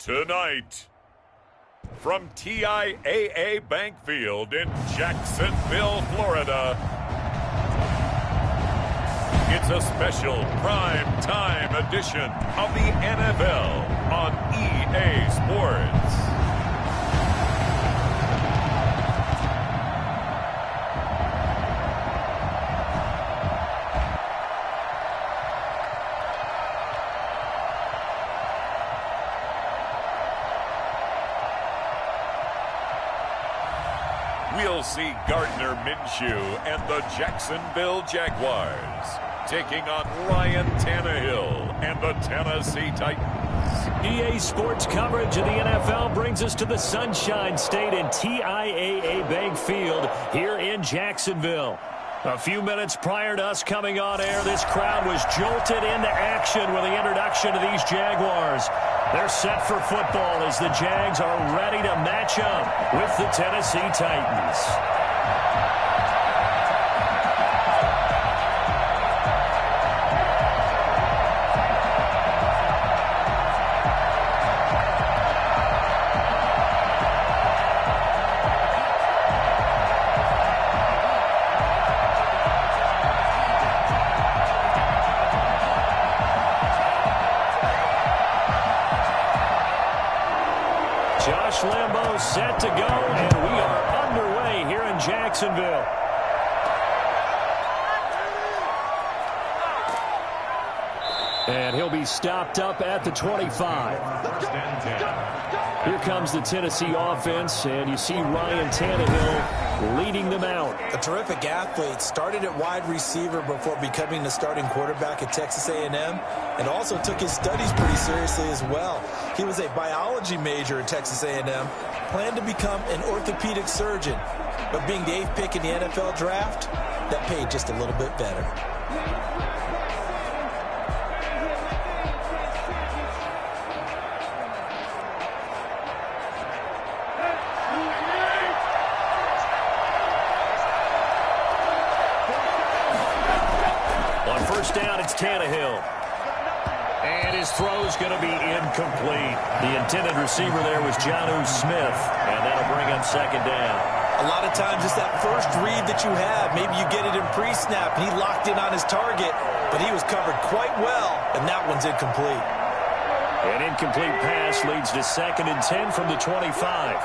Tonight, from TIAA Bank Field in Jacksonville, Florida, it's a special prime time edition of the NFL on EA Sports. We'll see Gardner Minshew and the Jacksonville Jaguars taking on Ryan Tannehill and the Tennessee Titans. EA Sports coverage of the NFL brings us to the Sunshine State in TIAA Bank Field here in Jacksonville. A few minutes prior to us coming on air, this crowd was jolted into action with the introduction of these Jaguars. They're set for football as the Jags are ready to match up with the Tennessee Titans. Set to go, and we are underway here in Jacksonville. And he'll be stopped up at the 25. Here comes the Tennessee offense, and you see Ryan Tannehill leading them out. A terrific athlete, started at wide receiver before becoming the starting quarterback at Texas A&M, and also took his studies pretty seriously as well. He was a biology major at Texas A&M, planned to become an orthopedic surgeon, but being the 8th pick in the NFL draft, that paid just a little bit better. On first down, it's Tannehill. And his throw is going to be incomplete. The intended receiver there was Jonnu Smith, and that'll bring up second down. A lot of times it's that first read that you have. Maybe you get it in pre-snap, and he locked in on his target, but he was covered quite well, and that one's incomplete. An incomplete pass leads to 2nd and 10 from the 25.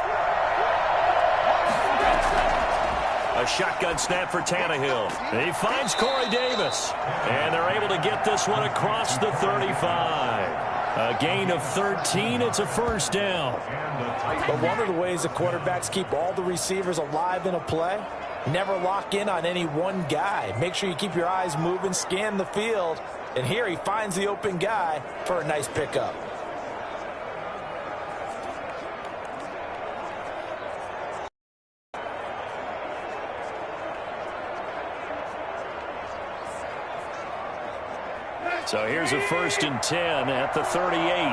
A shotgun snap for Tannehill. He finds Corey Davis. And they're able to get this one across the 35. A gain of 13. It's a first down. But one of the ways the quarterbacks keep all the receivers alive in a play, never lock in on any one guy. Make sure you keep your eyes moving, scan the field. And here he finds the open guy for a nice pickup. So here's a 1st and 10 at the 38. On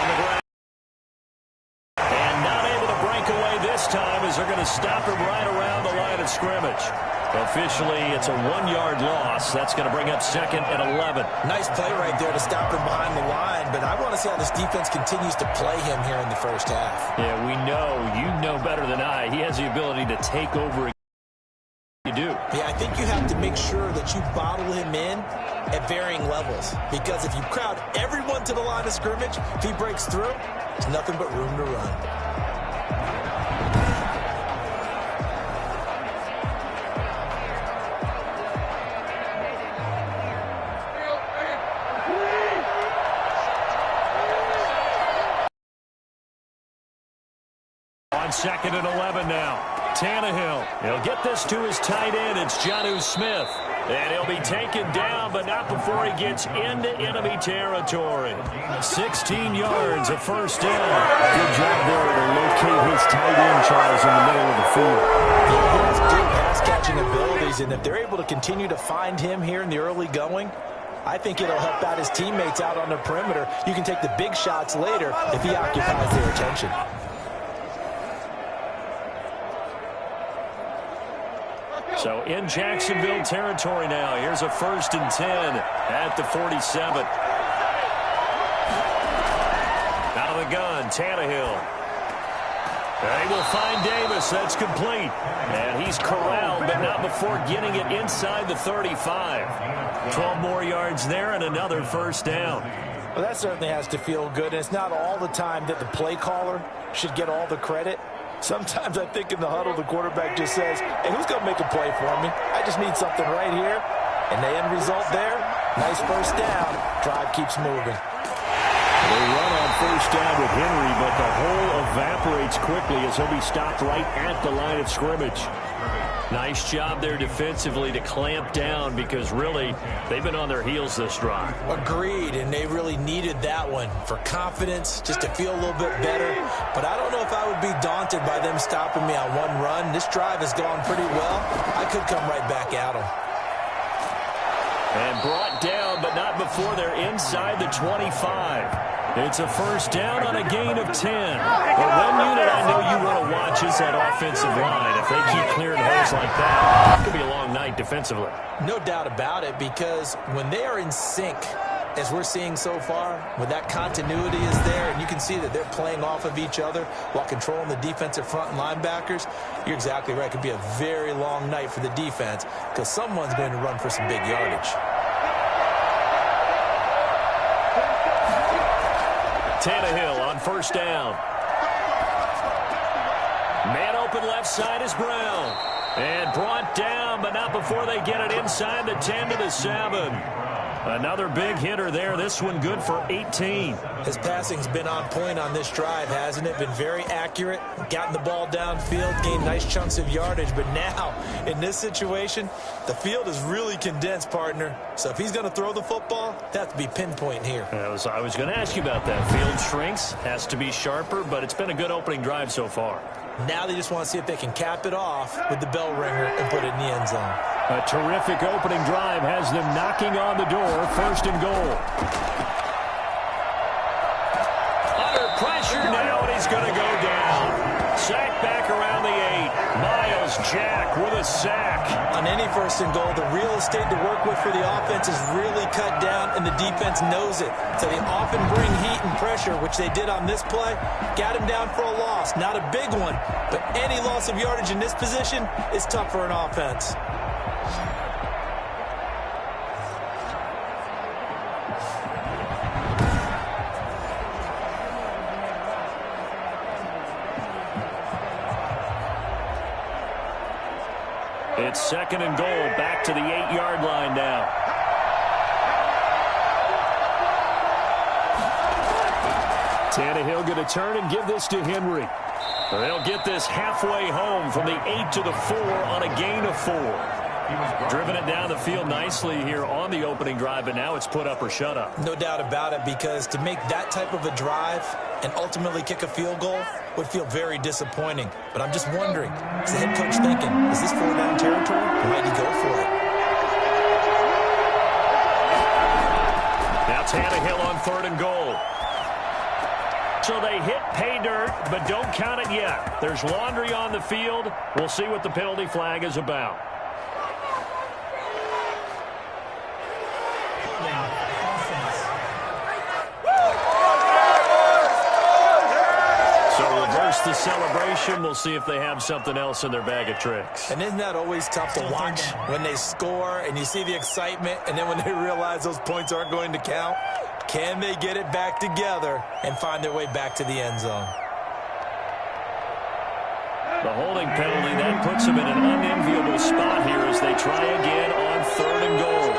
the ground. And not able to break away this time as they're going to stop him right around the line of scrimmage. Officially, it's a 1-yard loss. That's going to bring up 2nd and 11. Nice play right there to stop him behind the line, but I want to see how this defense continues to play him here in the first half. Yeah, we know. You know better than I. He has the ability to take over. You do. Yeah, I think you have to make sure that you bottle him in at varying levels, because if you crowd everyone to the line of scrimmage, if he breaks through, there's nothing but room to run. On 2nd and 11 now. Tannehill. He'll get this to his tight end. It's Jonnu Smith. And he'll be taken down, but not before he gets into enemy territory. 16 yards, a first down. Good job there to locate his tight end, Charles, in the middle of the field. He has good pass-catching abilities, and if they're able to continue to find him here in the early going, I think it'll help out his teammates out on the perimeter. You can take the big shots later if he occupies their attention. So in Jacksonville territory now. Here's a 1st and 10 at the 47. Out of the gun, Tannehill. They will find Davis. That's complete. And he's corralled, but not before getting it inside the 35. 12 more yards there and another 1st down. Well, that certainly has to feel good. And it's not all the time that the play caller should get all the credit. Sometimes I think in the huddle, the quarterback just says, hey, who's going to make a play for me? I just need something right here. And the end result there, nice 1st down. Drive keeps moving. They run on 1st down with Henry, but the hole evaporates quickly as he'll be stopped right at the line of scrimmage. Nice job there defensively to clamp down because really they've been on their heels this drive. Agreed, and they really needed that one for confidence, just to feel a little bit better. But I don't know if I would be daunted by them stopping me on one run. This drive has gone pretty well. I could come right back at them. And brought down, but not before they're inside the 25. It's a 1st down on a gain of 10. But one unit I know you want to watch is that offensive line. If they keep clearing holes like that, it could be a long night defensively. No doubt about it, because when they are in sync, as we're seeing so far, when that continuity is there, and you can see that they're playing off of each other while controlling the defensive front and linebackers, you're exactly right. It could be a very long night for the defense because someone's going to run for some big yardage. Tannehill on 1st down. Man open left side is Brown. And brought down, but not before they get it inside the 10 to the 7. Another big hitter there. This one good for 18. His passing's been on point on this drive, hasn't it? Been very accurate, gotten the ball downfield, gained nice chunks of yardage. But now, in this situation, the field is really condensed, partner. So if he's going to throw the football, that has to be pinpoint here. I was going to ask you about that. Field shrinks, has to be sharper, but it's been a good opening drive so far. Now they just want to see if they can cap it off with the bell ringer and put it in the end zone. A terrific opening drive has them knocking on the door. 1st and goal. Under pressure now, and he's going to go down. Sack back around the 8. Miles Jack with a sack. On any 1st and goal, the real estate to work with for the offense is really cut down, and the defense knows it. So they often bring heat and pressure, which they did on this play. Got him down for a loss. Not a big one, but any loss of yardage in this position is tough for an offense. It's 2nd and goal, back to the 8-yard line now. Tannehill going to turn and give this to Henry. They'll get this halfway home from the 8 to the 4 on a gain of 4. Driven it down the field nicely here on the opening drive, but now it's put up or shut up. No doubt about it, because to make that type of a drive and ultimately kick a field goal would feel very disappointing. But I'm just wondering, is the head coach thinking, is this 4-down territory? Or might he go for it? Now Tannehill on 3rd and goal. So they hit pay dirt, but don't count it yet. There's laundry on the field. We'll see what the penalty flag is about. The celebration. We'll see if they have something else in their bag of tricks. And isn't that always tough to watch when they score and you see the excitement, and then when they realize those points aren't going to count? Can they get it back together and find their way back to the end zone? The holding penalty, that puts them in an unenviable spot here as they try again on 3rd and goal.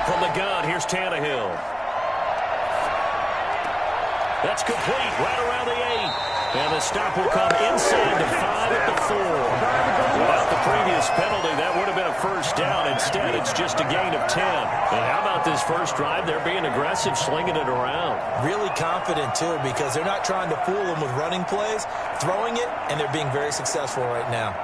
From the gun, here's Tannehill. That's complete, right around the 8. And the stop will come inside the 5 at the 4. Without the previous penalty, that would have been a 1st down. Instead, it's just a gain of 10. And how about this first drive? They're being aggressive, slinging it around. Really confident, too, because they're not trying to fool them with running plays, throwing it, and they're being very successful right now.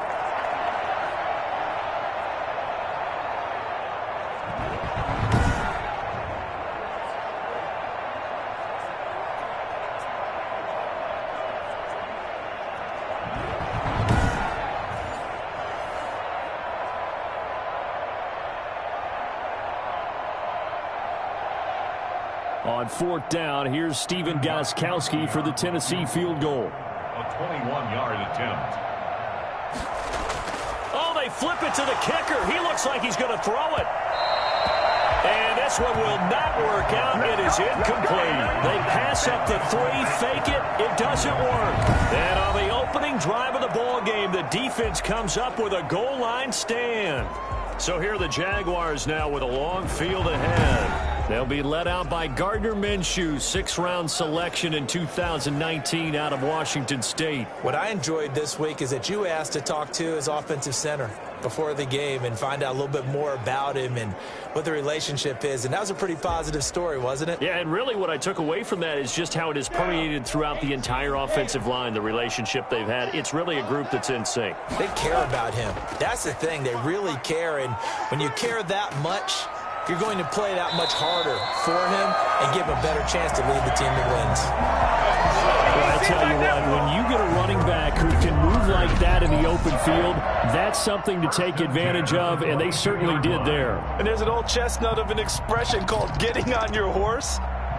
On fourth down, here's Steven Gostkowski for the Tennessee field goal. A 21-yard attempt. Oh, they flip it to the kicker. He looks like he's going to throw it. And this one will not work out. It is incomplete. They pass up the 3, fake it. It doesn't work. And on the opening drive of the ball game, the defense comes up with a goal line stand. So here are the Jaguars now with a long field ahead. They'll be led out by Gardner Minshew, 6th-round selection in 2019 out of Washington State. What I enjoyed this week is that you asked to talk to his offensive center before the game and find out a little bit more about him and what the relationship is. And that was a pretty positive story, wasn't it? Yeah, and really what I took away from that is just how it has permeated throughout the entire offensive line, the relationship they've had. It's really a group that's in sync. They care about him. That's the thing. They really care. And when you care that much, you're going to play that much harder for him and give him a better chance to lead the team that wins. Well, I'll tell you what, when you get a running back who can move like that in the open field, that's something to take advantage of, and they certainly did there. And there's an old chestnut of an expression called getting on your horse.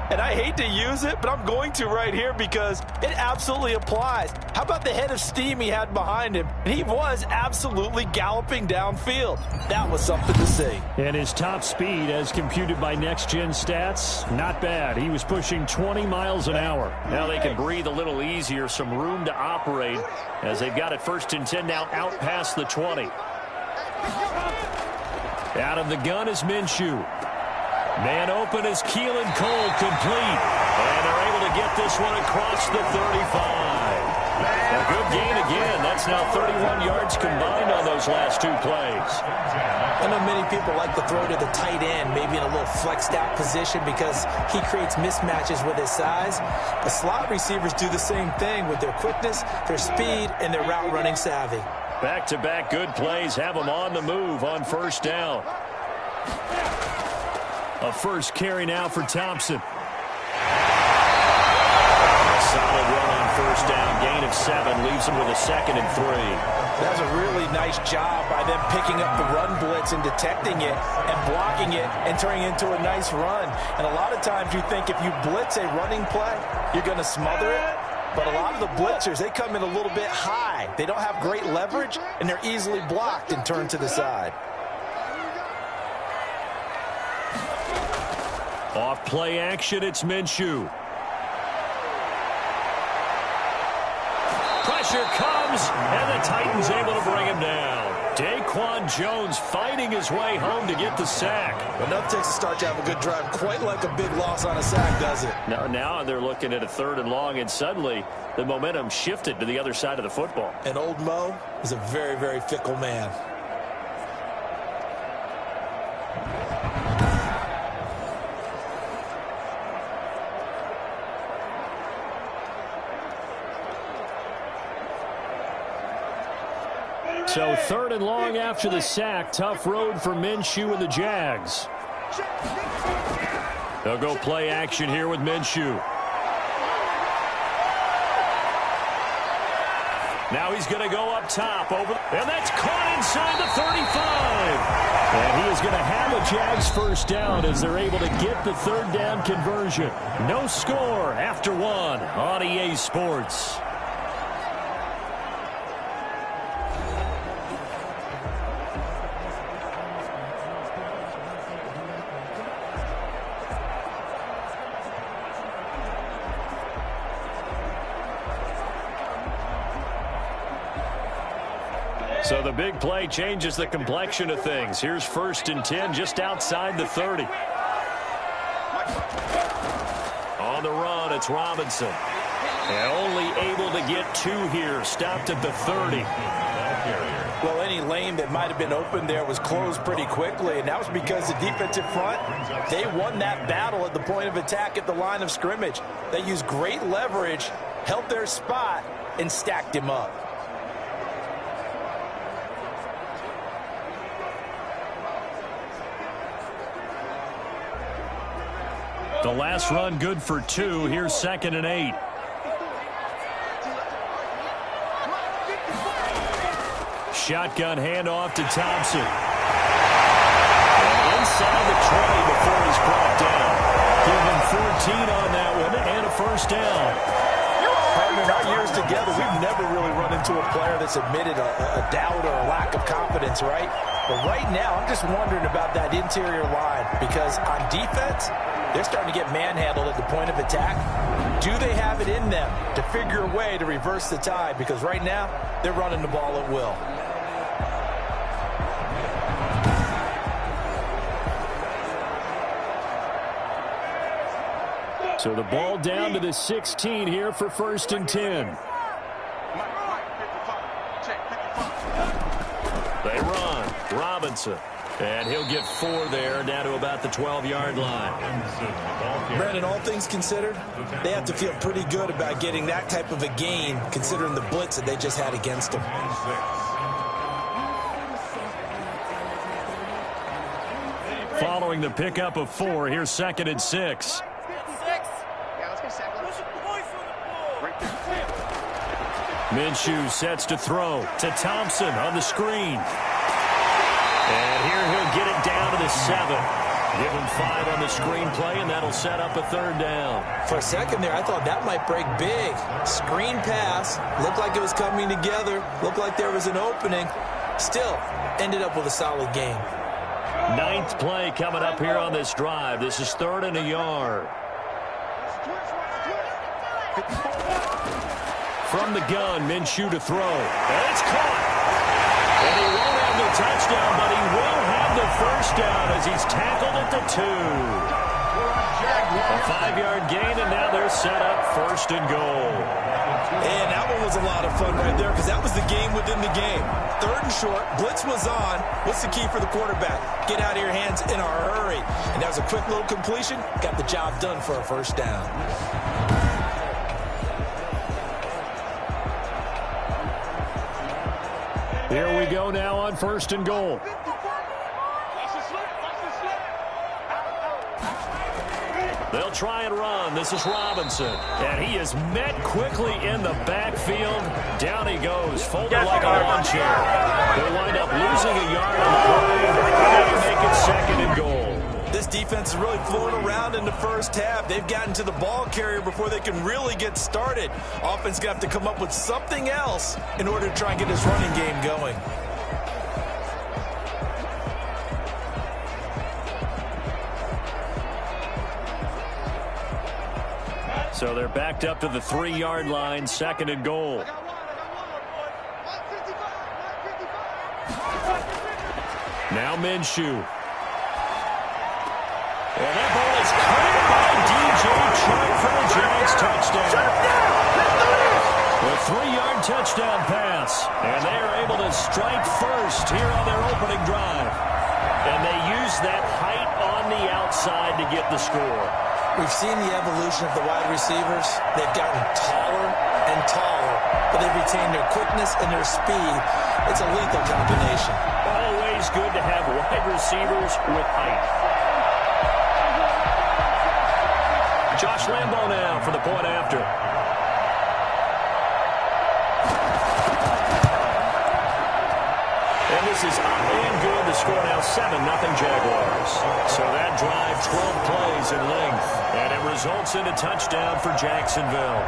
And I hate to use it, but I'm going to right here because it absolutely applies. How about the head of steam he had behind him? And he was absolutely galloping downfield. That was something to see. And his top speed, as computed by Next Gen Stats, not bad. He was pushing 20 miles an hour. Now they can breathe a little easier, some room to operate, as they've got it 1st and 10 now out past the 20. Out of the gun is Minshew. Man open is Keelan Cole, complete. And they're able to get this one across the 35. A good gain again. That's now 31 yards combined on those last 2 plays. I know many people like to throw to the tight end, maybe in a little flexed out position because he creates mismatches with his size. The slot receivers do the same thing with their quickness, their speed, and their route running savvy. Back-to-back good plays have them on the move on 1st down. A first carry now for Thompson. A solid run on 1st down. Gain of 7 leaves him with a 2nd and 3. That was a really nice job by them picking up the run blitz and detecting it and blocking it and turning it into a nice run. And a lot of times you think if you blitz a running play, you're going to smother it. But a lot of the blitzers, they come in a little bit high. They don't have great leverage, and they're easily blocked and turned to the side. Off play action, it's Minshew. Pressure comes, and the Titans able to bring him down. Daquan Jones fighting his way home to get the sack. Enough takes to start to have a good drive, quite like a big loss on a sack, does it? Now they're looking at a 3rd and long, and suddenly the momentum shifted to the other side of the football. And old Mo is a very, very fickle man. So 3rd and long after the sack. Tough road for Minshew and the Jags. They'll go play action here with Minshew. Now he's going to go up top. And that's caught inside the 35. And he is going to have a Jags 1st down as they're able to get the 3rd down conversion. No score after 1 on EA Sports. So the big play changes the complexion of things. Here's 1st and 10 just outside the 30. On the run, it's Robinson. And only able to get 2 here. Stopped at the 30. Well, any lane that might have been open there was closed pretty quickly, and that was because the defensive front, they won that battle at the point of attack at the line of scrimmage. They used great leverage, held their spot, and stacked him up. The last run good for 2. Here's 2nd and 8. Shotgun handoff to Thompson. And inside the 20 before he's brought down. He'll him 14 on that one and a first down. In our years together, we've never really run into a player that's admitted a doubt or a lack of confidence, right? But right now, I'm just wondering about that interior line because on defense, they're starting to get manhandled at the point of attack. Do they have it in them to figure a way to reverse the tide? Because right now, they're running the ball at will. So the ball down to the 16 here for 1st and 10. They run. Robinson. And he'll get 4 there, down to about the 12-yard line. Brandon, all things considered, they have to feel pretty good about getting that type of a gain, considering the blitz that they just had against them. Following the pickup of 4, here's 2nd and 6. Minshew sets to throw to Thompson on the screen. And here he'll get it down to the 7. Give him 5 on the screen play, and that'll set up a 3rd down. For a second there, I thought that might break big. Screen pass. Looked like it was coming together. Looked like there was an opening. Still, ended up with a solid game. 9th play coming up here on this drive. This is 3rd and a yard. From the gun, Minshew to throw. And it's caught. And he won't have the touchdown, but he will have the first down as he's tackled at the 2. A 5-yard gain, and now they're set up 1st and goal. And that one was a lot of fun right there because that was the game within the game. 3rd and short, blitz was on. What's the key for the quarterback? Get out of your hands in a hurry. And that was a quick little completion. Got the job done for a first down. Here we go now on 1st and goal. They'll try and run. This is Robinson. And he is met quickly in the backfield. Down he goes, folded like a lawn chair. They'll wind up losing a yard on the play. They make it 2nd and goal. This defense is really floating around in the first half. They've gotten to the ball carrier before they can really get started. Offense going to have to come up with something else in order to try and get this running game going. So they're backed up to the 3-yard line, 2nd and goal. Now Minshew. And that ball is cleared by DJ Chark for the Jags touchdown. A 3-yard touchdown pass. And they are able to strike first here on their opening drive. And they use that height on the outside to get the score. We've seen the evolution of the wide receivers. They've gotten taller and taller, but they've retained their quickness and their speed. It's a lethal combination. Always good to have wide receivers with height. Josh Lambo now for the point after. And this is up and good. The score now 7-0 Jaguars. So that drive, 12 plays in length. And it results in a touchdown for Jacksonville.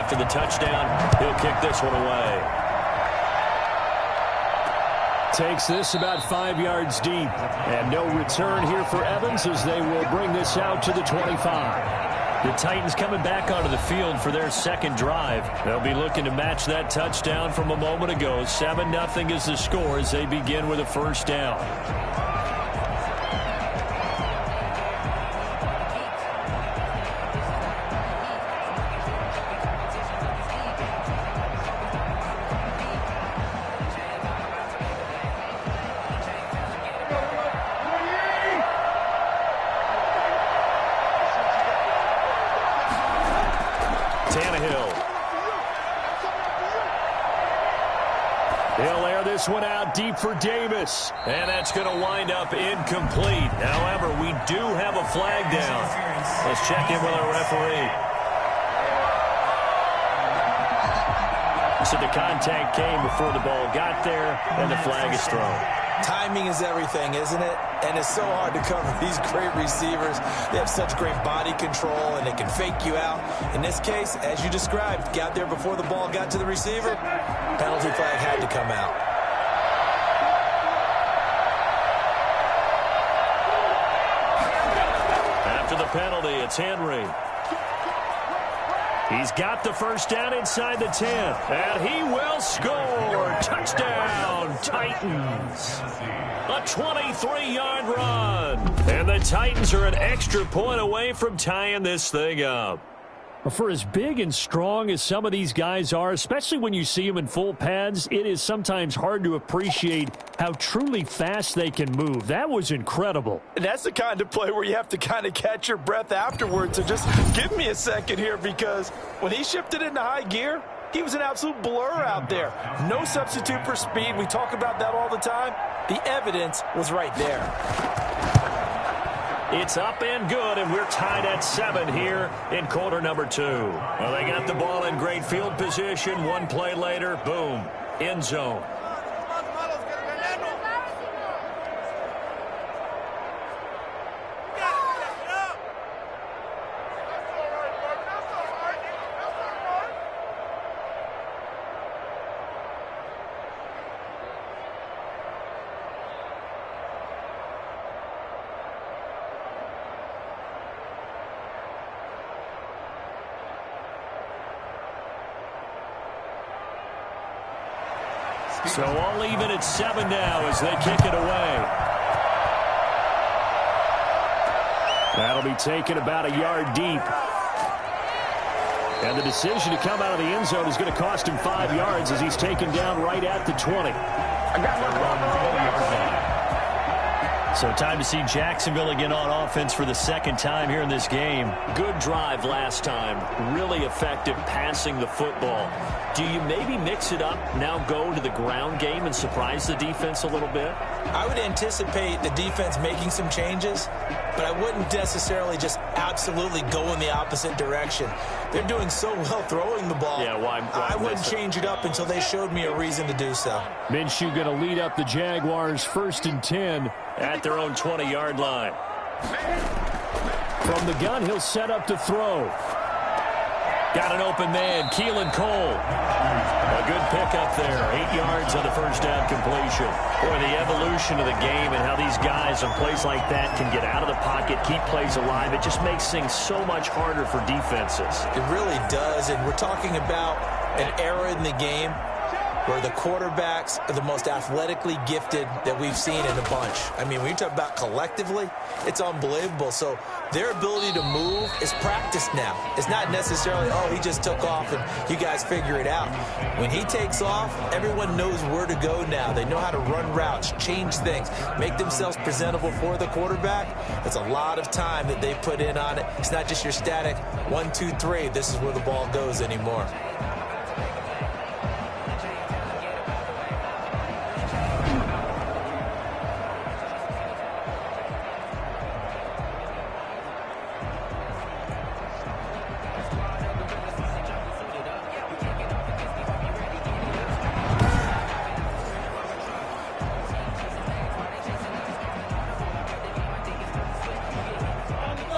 After the touchdown, he'll kick this one away. Takes this about 5 yards deep. And no return here for Evans as they will bring this out to the 25. The Titans coming back onto the field for their 2nd drive. They'll be looking to match that touchdown from a moment ago. 7-0 is the score as they begin with a first down. Tannehill. He'll air this one out deep for Davis. And that's going to wind up incomplete. However, we do have a flag down. Let's check in with our referee. So the contact came before the ball got there, and the flag is thrown. Timing is everything, isn't it? And it's so hard to cover these great receivers. They have such great body control, and they can fake you out. In this case, as you described, got there before the ball got to the receiver. Penalty flag had to come out. After the penalty, it's Henry. He's got the first down inside the 10, and he will score. Touchdown, Titans. A 23-yard run. And the Titans are an extra point away from tying this thing up. For as big and strong as some of these guys are, especially when you see them in full pads, it is sometimes hard to appreciate how truly fast they can move. That was incredible. And that's the kind of play where you have to kind of catch your breath afterwards. So just give me a second here, because when he shifted into high gear, he was an absolute blur out there. No substitute for speed. We talk about that all the time. The evidence was right there. It's up and good, and we're tied at 7 here in quarter number 2. Well, they got the ball in great field position. One play later, boom, end zone. So I'll leave it at 7 now as they kick it away. That'll be taken about a yard deep. And the decision to come out of the end zone is going to cost him 5 yards as he's taken down right at the 20. So time to see Jacksonville again on offense for the second time here in this game. Good drive last time. Really effective passing the football. Do you maybe mix it up, now go to the ground game and surprise the defense a little bit? I would anticipate the defense making some changes, but I wouldn't necessarily just absolutely go in the opposite direction. They're doing so well throwing the ball. Yeah, why I wouldn't change it up until they showed me a reason to do so. Minshew going to lead up the Jaguars 1st and 10 at their own 20-yard line. From the gun, he'll set up to throw. Got an open man, Keelan Cole. A good pickup there, 8 yards on the first down completion. Boy, the evolution of the game and how these guys on plays like that can get out of the pocket, keep plays alive, it just makes things so much harder for defenses. It really does, and we're talking about an era in the game where the quarterbacks are the most athletically gifted that we've seen in a bunch. I mean, when you talk about collectively, it's unbelievable. So their ability to move is practiced now. It's not necessarily, oh, he just took off and you guys figure it out. When he takes off, everyone knows where to go now. They know how to run routes, change things, make themselves presentable for the quarterback. That's a lot of time that they put in on it. It's not just your static 1, 2, 3, this is where the ball goes anymore.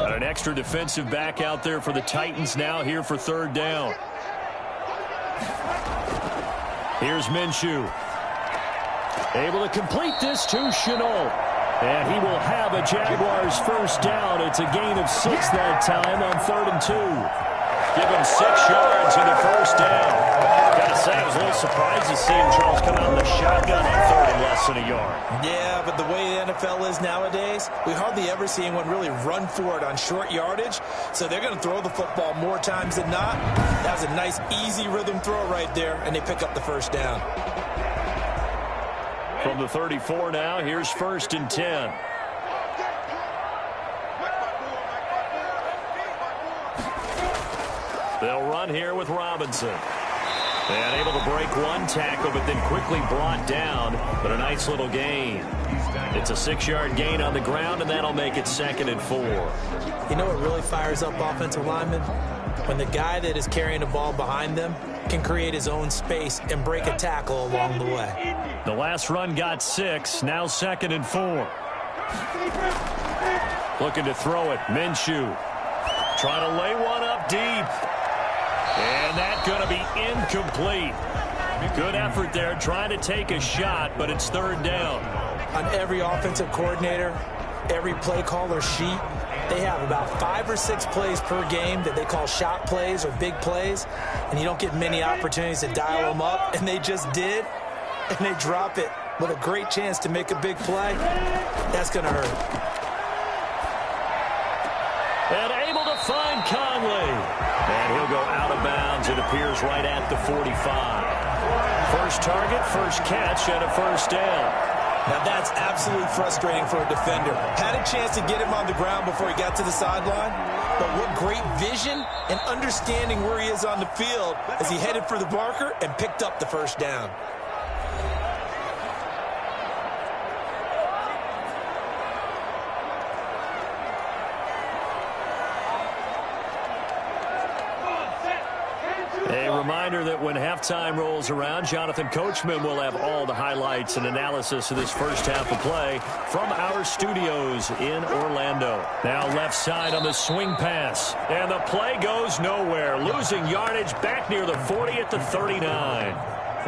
An extra defensive back out there for the Titans now here for 3rd down. Here's Minshew. Able to complete this to Shenault. And he will have a Jaguars 1st down. It's a gain of 6 that time on 3rd and 2. Give him 6 yards in the 1st down. Gotta say, I was a little surprised to see him, Charles, come out in the shotgun on 3rd and less than a yard. Yeah, but the way the NFL is nowadays, we hardly ever see anyone really run for it on short yardage. So they're going to throw the football more times than not. That was a nice, easy rhythm throw right there, and they pick up the 1st down. From the 34 now, here's 1st and 10. They'll run here with Robinson. And able to break one tackle, but then quickly brought down. But a nice little gain. It's a 6-yard gain on the ground, and that'll make it 2nd and 4. You know what really fires up offensive linemen? When the guy that is carrying the ball behind them can create his own space and break a tackle along the way. The last run got 6, now 2nd and 4. Looking to throw it, Minshew. Trying to lay one up deep. And that's going to be incomplete. Good effort there, trying to take a shot, but it's 3rd down. On every offensive coordinator, every play caller sheet, they have about 5 or 6 plays per game that they call shot plays or big plays, and you don't get many opportunities to dial them up, and they just did, and they drop it with a great chance to make a big play. That's going to hurt. And able to find Conley. And he'll go out of bounds, it appears, right at the 45. First target, first catch, and a 1st down. Now that's absolutely frustrating for a defender. Had a chance to get him on the ground before he got to the sideline, but what great vision and understanding where he is on the field as he headed for the marker and picked up the 1st down. A reminder that when halftime rolls around, Jonathan Coachman will have all the highlights and analysis of this first half of play from our studios in Orlando. Now left side on the swing pass. And the play goes nowhere. Losing yardage back near the 40 at the 39.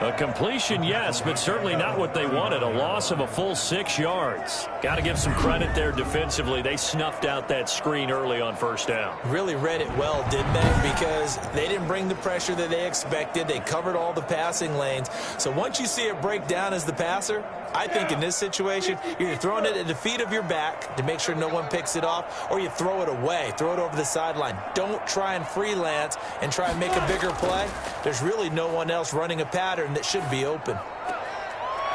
A completion, yes, but certainly not what they wanted. A loss of a full 6 yards. Got to give some credit there defensively. They snuffed out that screen early on 1st down. Really read it well, didn't they? Because they didn't bring the pressure that they expected. They covered all the passing lanes. So once you see it break down as the passer, I think in this situation, you're throwing it at the feet of your back to make sure no one picks it off, or you throw it away, throw it over the sideline. Don't try and freelance and try and make a bigger play. There's really no one else running a pattern that should be open.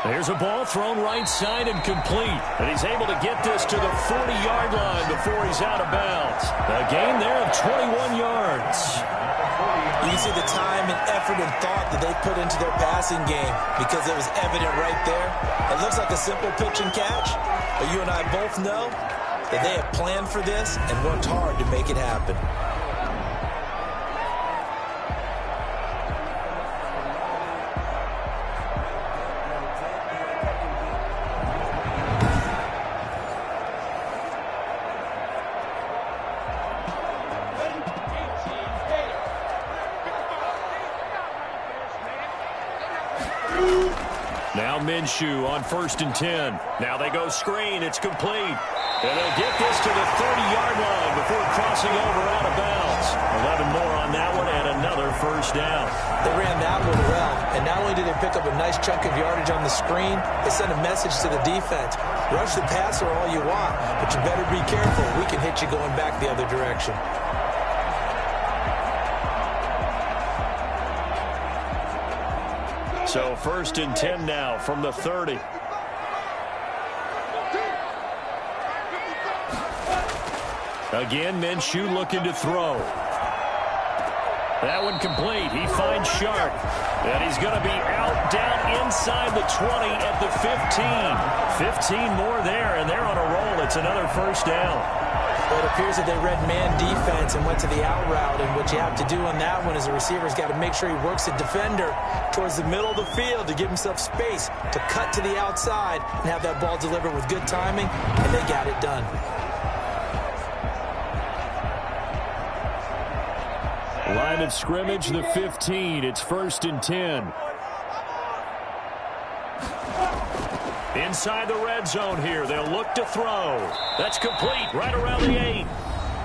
There's a ball thrown right side and complete. And he's able to get this to the 40-yard line before he's out of bounds. A gain there of 21 yards. You can see the time and effort and thought that they put into their passing game because it was evident right there. It looks like a simple pitch and catch, but you and I both know that they have planned for this and worked hard to make it happen. Now Minshew on 1st and 10. Now they go screen. It's complete. And they'll get this to the 30-yard line before crossing over out of bounds. 11 more on that one and another 1st down. They ran that one well, and not only did they pick up a nice chunk of yardage on the screen, they sent a message to the defense. Rush the passer all you want, but you better be careful. We can hit you going back the other direction. So 1st and 10 now from the 30. Again, Minshew looking to throw. That one complete. He finds Sharp. And he's going to be out down inside the 20 at the 15. 15 more there, and they're on a roll. It's another 1st down. Well, it appears that they read man defense and went to the out route, and what you have to do on that one is the receiver's got to make sure he works the defender towards the middle of the field to give himself space to cut to the outside and have that ball delivered with good timing, and they got it done. Line of scrimmage, the 15. It's 1st and 10. Inside the red zone here. They'll look to throw. That's complete right around the 8.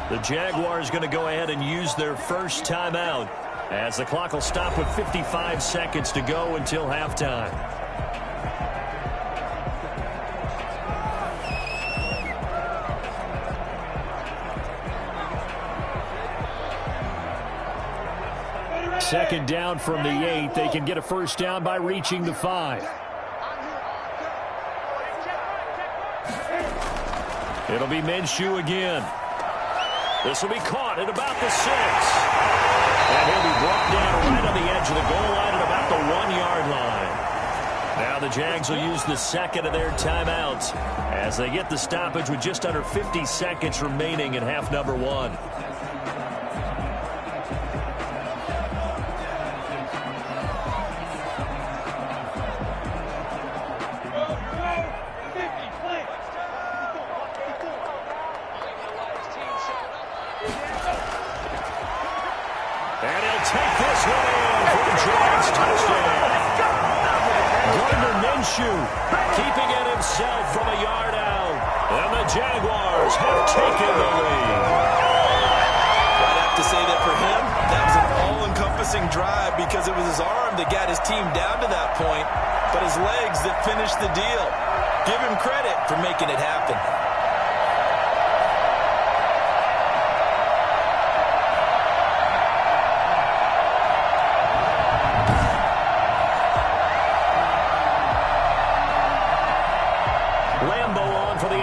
The Jaguars going to go ahead and use their first timeout as the clock will stop with 55 seconds to go until halftime. Second down from the 8. They can get a 1st down by reaching the 5. It'll be Minshew again. This will be caught at about the 6. And he'll be brought down right on the edge of the goal line at about the 1-yard line. Now the Jags will use the second of their timeouts as they get the stoppage with just under 50 seconds remaining in half number 1. And he'll take this one in for the Jags touchdown. Gardner Minshew keeping it himself from a yard out. And the Jaguars have taken the lead. I'd have to say that for him, that was an all-encompassing drive because it was his arm that got his team down to that point, but his legs that finished the deal. Give him credit for making it happen.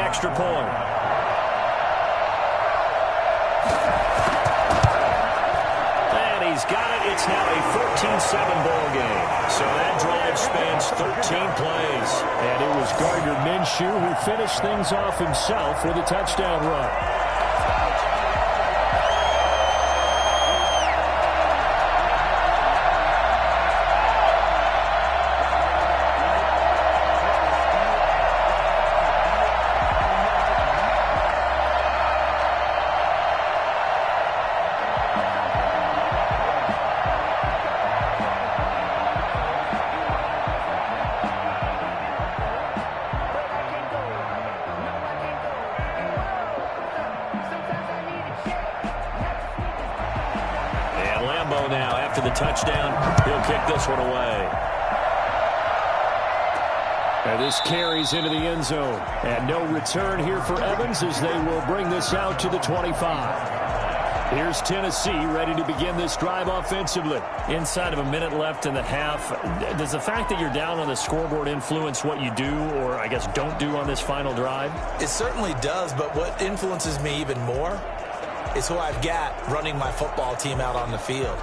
Extra point. And he's got it. It's now a 14-7 ball game. So that drive spans 13 plays. And it was Gardner Minshew who finished things off himself with a touchdown run. Now after the touchdown, he'll kick this one away. And this carries into the end zone. And no return here for Evans as they will bring this out to the 25. Here's Tennessee ready to begin this drive offensively. Inside of a minute left in the half, does the fact that you're down on the scoreboard influence what you do or, I guess, don't do on this final drive? It certainly does, but what influences me even more is who I've got running my football team out on the field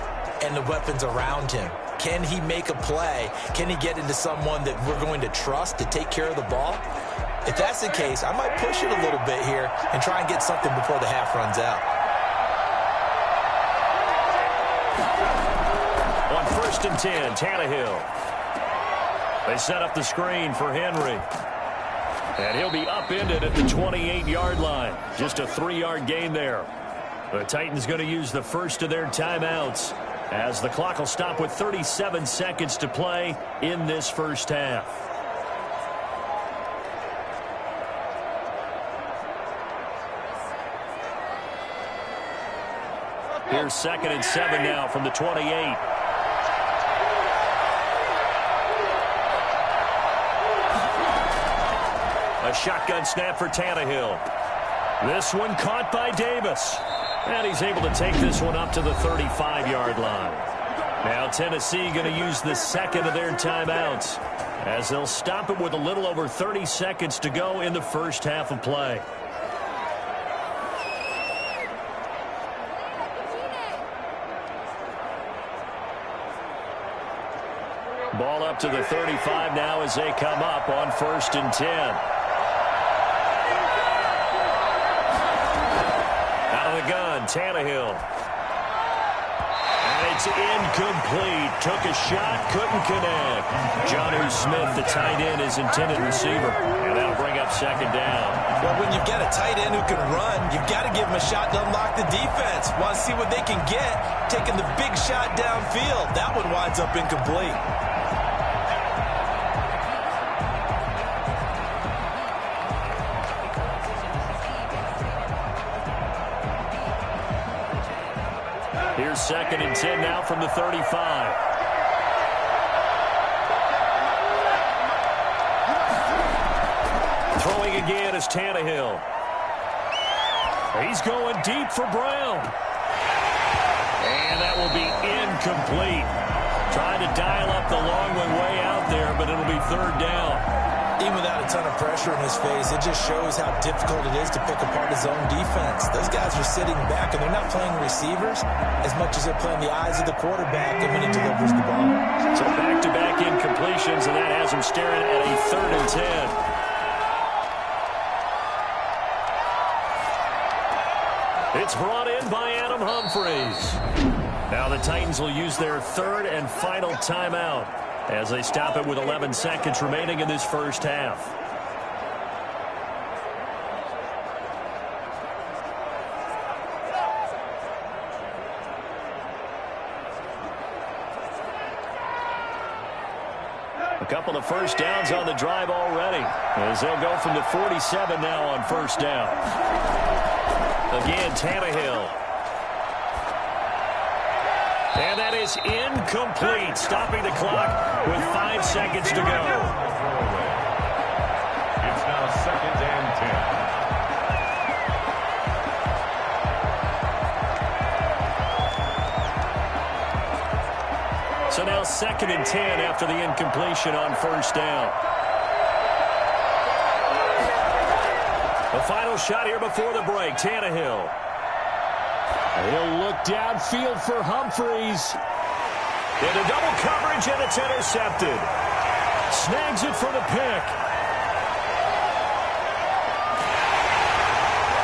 and the weapons around him. Can he make a play? Can he get into someone that we're going to trust to take care of the ball? If that's the case, I might push it a little bit here and try and get something before the half runs out. On 1st and 10, Tannehill. They set up the screen for Henry. And he'll be upended at the 28-yard line. Just a 3-yard gain there. The Titans going to use the first of their timeouts as the clock will stop with 37 seconds to play in this first half. Here's 2nd and 7 now from the 28. A shotgun snap for Tannehill. This one caught by Davis. And he's able to take this one up to the 35-yard line. Now Tennessee going to use the second of their timeouts as they'll stop it with a little over 30 seconds to go in the first half of play. Ball up to the 35 now as they come up on 1st and 10. Gun, Tannehill. And it's incomplete. Took a shot, couldn't connect. Jonnu Smith, the tight end, is intended receiver. And that'll bring up 2nd down. Well, when you've got a tight end who can run, you've got to give him a shot to unlock the defense. Want to see what they can get, taking the big shot downfield. That one winds up incomplete. Here's 2nd and 10 now from the 35. Throwing again is Tannehill. He's going deep for Brown. And that will be incomplete. Trying to dial up the long one way out there, but it'll be 3rd down. Even without a ton of pressure in his face, it just shows how difficult it is to pick apart his own defense. Those guys are sitting back, and they're not playing receivers as much as they're playing the eyes of the quarterback and when he delivers the ball. So back-to-back incompletions, and that has him staring at a 3rd and 10. It's brought in by Adam Humphries. Now the Titans will use their 3rd and final timeout as they stop it with 11 seconds remaining in this first half. A couple of first downs on the drive already, as they'll go from the 47 now on first down. Again, Tannehill. And that is incomplete, stopping the clock with 5 seconds to go. It's now 2nd and 10. So now 2nd and 10 after the incompletion on first down. The final shot here before the break, Tannehill. He'll look downfield for Humphries. Into double coverage, and it's intercepted. Snags it for the pick.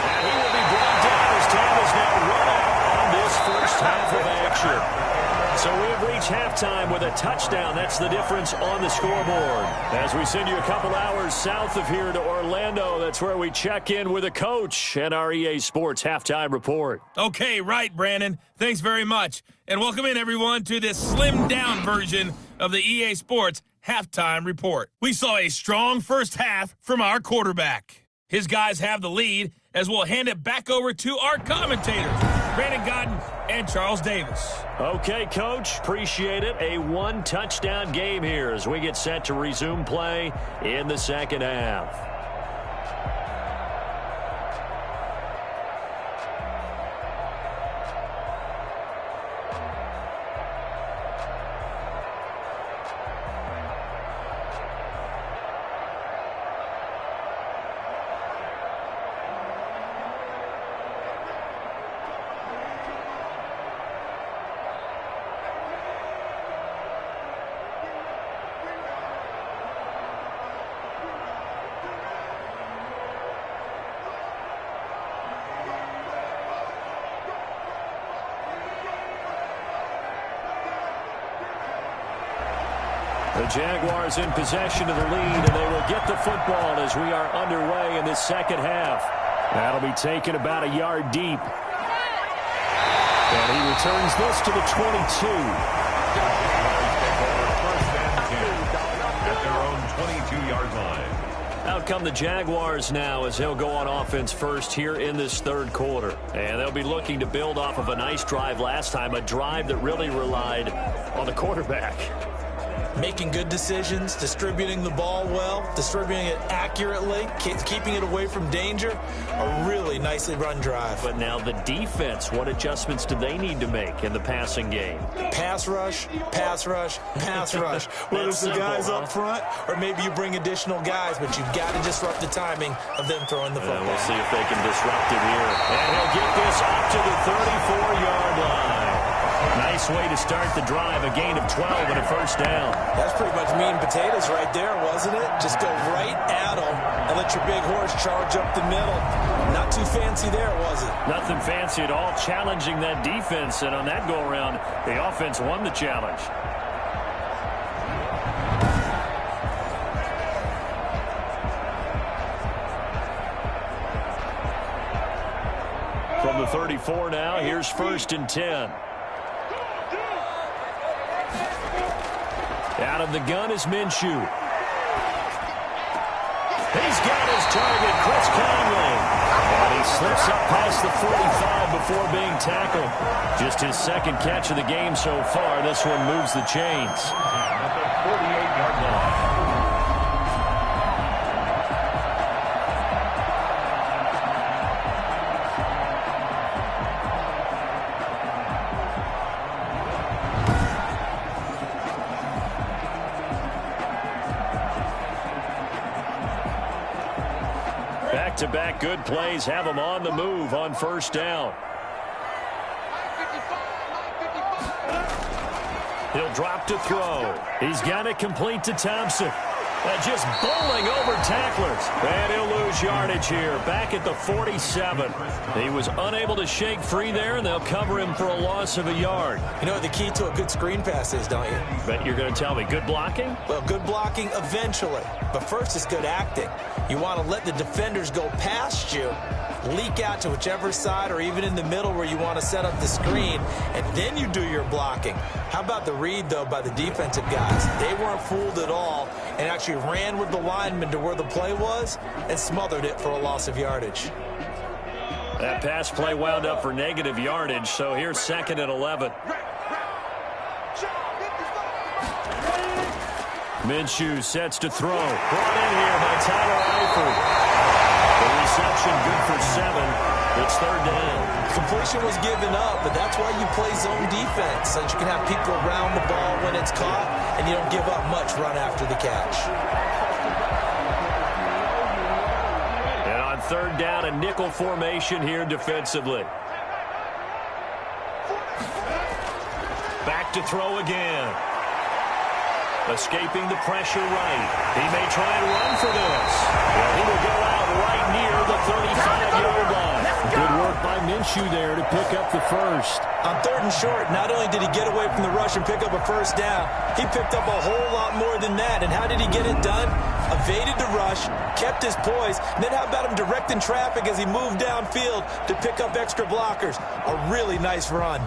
And he will be brought down as time is now run out on this first half of action. So we have reached halftime with a touchdown. That's the difference on the scoreboard. As we send you a couple hours south of here to Orlando, that's where we check in with a coach and our EA Sports halftime report. Okay, right, Brandon. Thanks very much. And welcome in, everyone, to this slimmed-down version of the EA Sports halftime report. We saw a strong first half from our quarterback. His guys have the lead, as we'll hand it back over to our commentators, Brandon Godden and Charles Davis. Okay, Coach, appreciate it. A 1-touchdown game here as we get set to resume play in the second half. The Jaguars in possession of the lead, and they will get the football as we are underway in this second half. That'll be taken about a yard deep. And he returns this to the 22. At their own 22-yard line. Out come the Jaguars now as they'll go on offense first here in this third quarter. And they'll be looking to build off of a nice drive last time, a drive that really relied on the quarterback. Making good decisions, distributing the ball well, distributing it accurately, keeping it away from danger. A really nicely run drive. But now the defense, what adjustments do they need to make in the passing game? Pass rush, pass rush, pass rush. Whether it's the guys up front or maybe you bring additional guys, but you've got to disrupt the timing of them throwing the football. We'll see if they can disrupt it here. And he'll get this up to the 34-yard line. Nice way to start the drive, a gain of 12 and a first down. That's pretty much meat and potatoes right there, wasn't it? Just go right at them and let your big horse charge up the middle. Not too fancy there, was it? Nothing fancy at all, challenging that defense, and on that go-around, the offense won the challenge. From the 34 now, here's 1st and 10. Out of the gun is Minshew. He's got his target, Chris Conley. And he slips up past the 45 before being tackled. Just his second catch of the game so far. This one moves the chains. At the 48-yard line. Back-to-back good plays have him on the move on first down. He'll drop to throw. He's got it complete to Thompson. Just bowling over tacklers. And he'll lose yardage here, back at the 47. He was unable to shake free there, and they'll cover him for a loss of a yard. You know what the key to a good screen pass is, don't you? Bet you're going to tell me good blocking? Well, good blocking eventually. But first is good acting. You want to let the defenders go past you, leak out to whichever side or even in the middle where you want to set up the screen, and then you do your blocking. How about the read, though, by the defensive guys? They weren't fooled at all and actually ran with the lineman to where the play was and smothered it for a loss of yardage. That pass play wound up for negative yardage, so here's 2nd and 11. Minshew sets to throw. Brought in here by Tyler Eifert. The reception good for 7. It's 3rd down. Completion was given up, but that's why you play zone defense, so that you can have people around the ball when it's caught, and you don't give up much run after the catch. And on 3rd down, a nickel formation here defensively. Back to throw again. Escaping the pressure right. He may try and run for this. Well, he will go out right near the 35-yard line. Good work by Minshew there to pick up the first. On 3rd and short, not only did he get away from the rush and pick up a first down, he picked up a whole lot more than that. And how did he get it done? Evaded the rush, kept his poise, and then how about him directing traffic as he moved downfield to pick up extra blockers? A really nice run.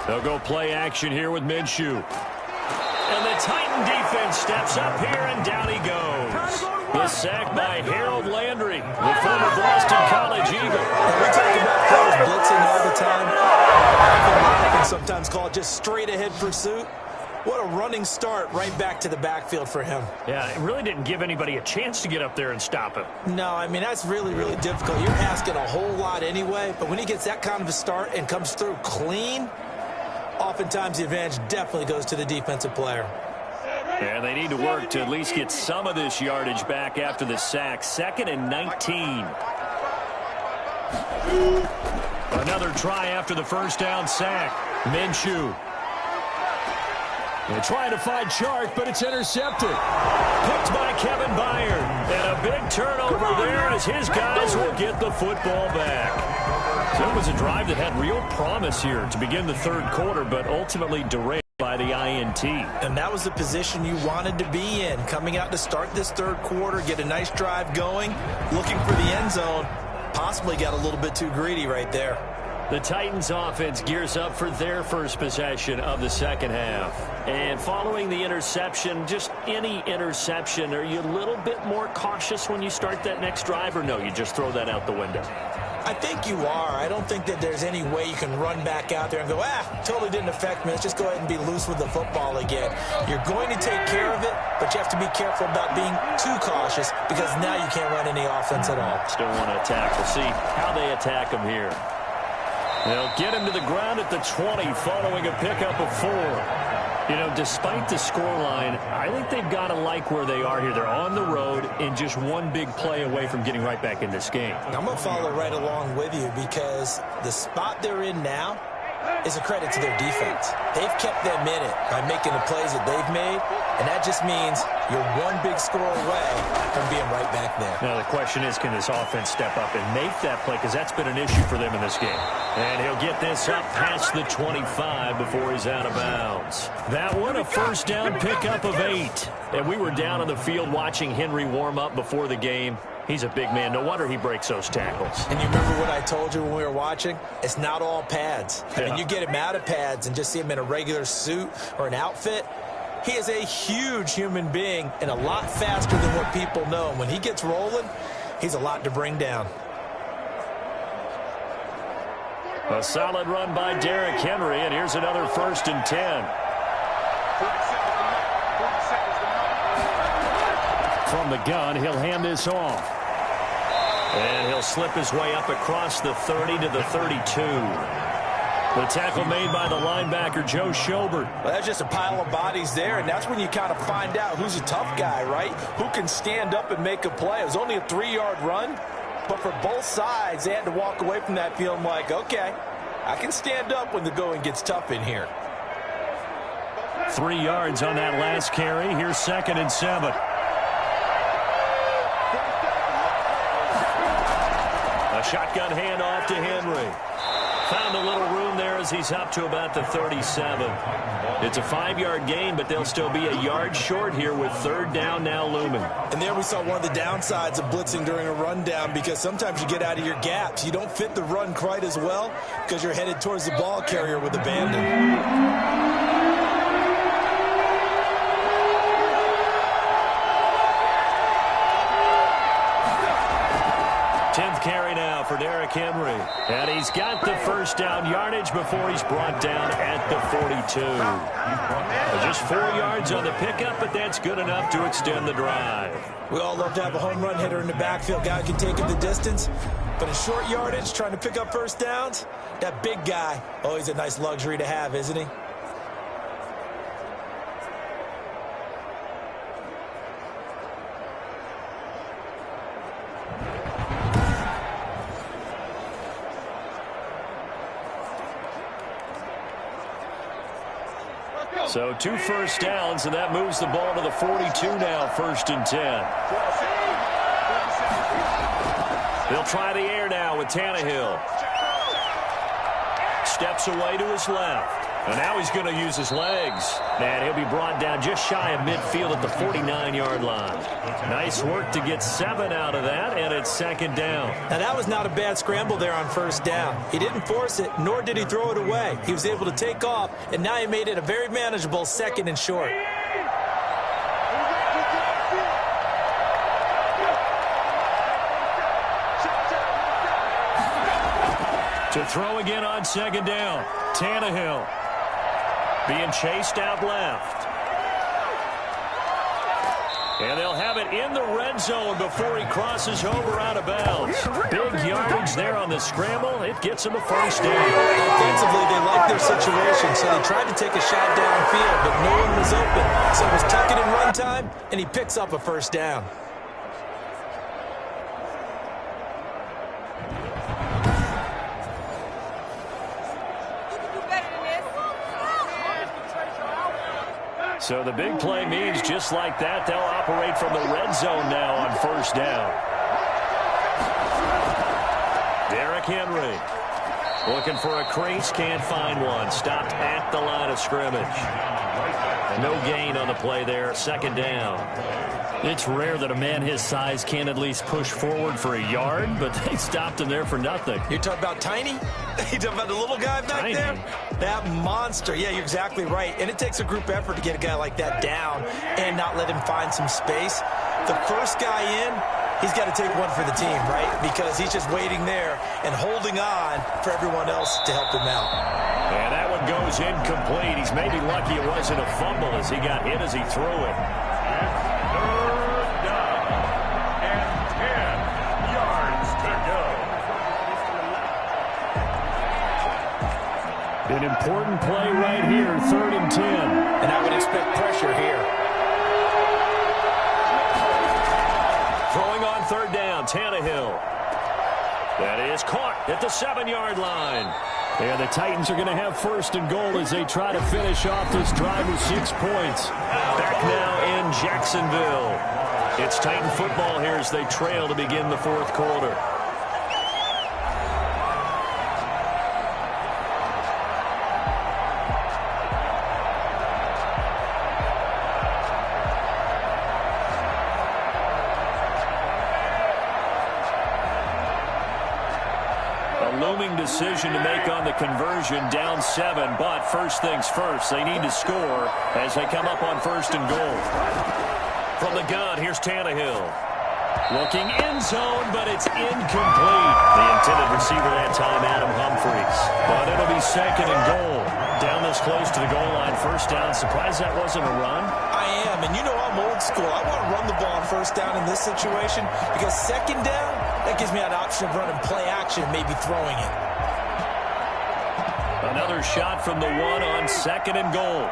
They'll go play action here with Minshew. And the Titan defense steps up here, and down he goes. The sack by Harold Landry, the former Boston College Eagle. We talk about players blitzing all the time. I can sometimes call it just straight-ahead pursuit. What a running start right back to the backfield for him. Yeah, it really didn't give anybody a chance to get up there and stop him. No, I mean, that's really, really difficult. You're asking a whole lot anyway, but when he gets that kind of a start and comes through clean, oftentimes the advantage definitely goes to the defensive player. And they need to work to at least get some of this yardage back after the sack. 2nd and 19. Another try after the first down sack. Minshew. They're trying to find Chark, but it's intercepted. Picked by Kevin Byard. And a big turnover there as his guys will get the football back. So it was a drive that had real promise here to begin the 3rd quarter, but ultimately derailed by the INT. And that was the position you wanted to be in, coming out to start this 3rd quarter, get a nice drive going, looking for the end zone. Possibly got a little bit too greedy right there. The Titans offense gears up for their first possession of the 2nd half. And following the interception, just any interception, are you a little bit more cautious when you start that next drive, or no, you just throw that out the window? I think you are. I don't think that there's any way you can run back out there and go, totally didn't affect me. Let's just go ahead and be loose with the football again. You're going to take care of it, but you have to be careful about being too cautious because now you can't run any offense at all. Still want to attack. We'll see how they attack him here. They'll get him to the ground at the 20 following a pickup of 4. You know, despite the scoreline, I think they've got to like where they are here. They're on the road and just one big play away from getting right back in this game. I'm going to follow right along with you because the spot they're in now is a credit to their defense. They've kept them in it by making the plays that they've made, and that just means you're one big score away from being right back there. Now, the question is, can this offense step up and make that play? Because that's been an issue for them in this game. And he'll get this up past the 25 before he's out of bounds. That one, a first down pickup of 8. And we were down on the field watching Henry warm up before the game. He's a big man. No wonder he breaks those tackles. And you remember what I told you when we were watching? It's not all pads. I mean, you get him out of pads and just see him in a regular suit or an outfit. He is a huge human being and a lot faster than what people know. When he gets rolling, he's a lot to bring down. A solid run by Derrick Henry, and here's another 1st and 10. From the gun, he'll hand this off. And he'll slip his way up across the 30 to the 32. The tackle made by the linebacker, Joe Schobert. Well, that's just a pile of bodies there, and that's when you kind of find out who's a tough guy, right? Who can stand up and make a play. It was only a 3-yard run, but for both sides, they had to walk away from that feeling like, okay, I can stand up when the going gets tough in here. 3 yards on that last carry. Here's 2nd and 7. A shotgun handoff to Henry. Found a little room there as he's up to about the 37. It's a 5-yard gain, but they'll still be a yard short here with 3rd down now looming. And there we saw one of the downsides of blitzing during a rundown, because sometimes you get out of your gaps. You don't fit the run quite as well because you're headed towards the ball carrier with a bandit. 10th carry now for Derrick Henry. And he's got the first down yardage before he's brought down at the 42. Just 4 yards on the pickup, but that's good enough to extend the drive. We all love to have a home run hitter in the backfield. Guy who can take it the distance. But in short yardage, trying to pick up first downs, that big guy, always a nice luxury to have, isn't he? So 2 first downs, and that moves the ball to the 42 now, 1st and 10. They'll try the air now with Tannehill. Steps away to his left. And now he's going to use his legs. And he'll be brought down just shy of midfield at the 49-yard line. Nice work to get 7 out of that, and it's 2nd down. Now, that was not a bad scramble there on 1st down. He didn't force it, nor did he throw it away. He was able to take off, and now he made it a very manageable 2nd and short. To throw again on 2nd down. Tannehill being chased out left. And they'll have it in the red zone before he crosses over out of bounds. Big yardage there on the scramble. It gets him a first down. Offensively, they liked their situation, so they tried to take a shot downfield, but no one was open. So it was tuck it in run time, and he picks up a first down. So the big play means just like that, they'll operate from the red zone now on 1st down. Derrick Henry looking for a crease, can't find one. Stopped at the line of scrimmage. No gain on the play there, 2nd down. It's rare that a man his size can at least push forward for a yard, but they stopped him there for nothing. You're talking about Tiny? You're talking about the little guy back Tiny. there? That monster. Yeah, you're exactly right. And it takes a group effort to get a guy like that down and not let him find some space. The first guy in, he's got to take one for the team, right? Because he's just waiting there and holding on for everyone else to help him out. And that one goes incomplete. He's maybe lucky it wasn't a fumble as he got hit as he threw it. 3rd down and 10 yards to go. An important play right here, 3rd and 10. And I would expect pressure here. Throwing on 3rd down, Tannehill. That is caught at the 7-yard line. And the Titans are going to have 1st and goal as they try to finish off this drive with 6 points. Back now in Jacksonville. It's Titan football here as they trail to begin the 4th quarter. Looming decision to make on the conversion, down 7, but first things first, they need to score as they come up on 1st and goal. From the gun, here's Tannehill. Looking end zone, but it's incomplete. The intended receiver that time, Adam Humphries. But it'll be 2nd and goal. Down this close to the goal line, first down. Surprised that wasn't a run? I am, and you know I'm old school. I want to run the ball on first down in this situation because second down, that gives me an option of running play action and maybe throwing it. Another shot from the one on second and goal.